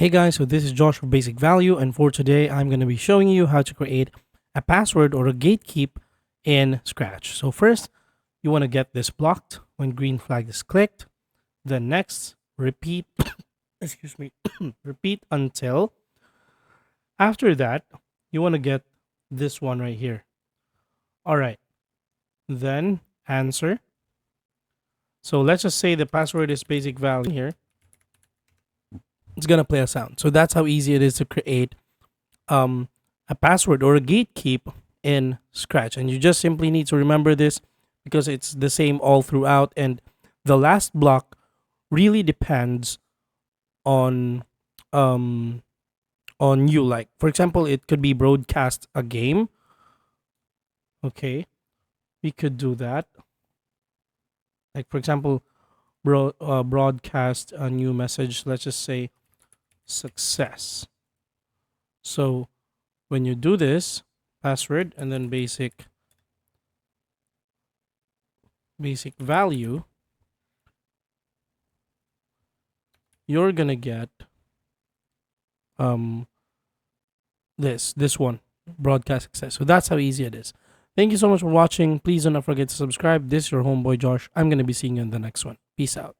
Hey guys, so this is Josh for Basic Value, and for today I'm going to be showing you how to create a password or a gatekeep in Scratch. So first, you want to get this blocked when green flag is clicked. Then next, repeat, excuse me, repeat until. After that, you want to get this one right here. All right, then answer. So let's just say the password is basic value here. It's going to play a sound. So that's how easy it is to create um, a password or a gatekeep in Scratch. And you just simply need to remember this because it's the same all throughout. And the last block really depends on um, on you. Like for example, it could be broadcast a game. Okay, we could do that. Like for example, broadcast a new message. Let's just say success. So when you do this, password and then basic value, you're gonna get um this one, broadcast success. So that's how easy it is. Thank you so much for watching. Please do not forget to subscribe. This is your homeboy Josh. I'm gonna be seeing you in the next one. Peace out.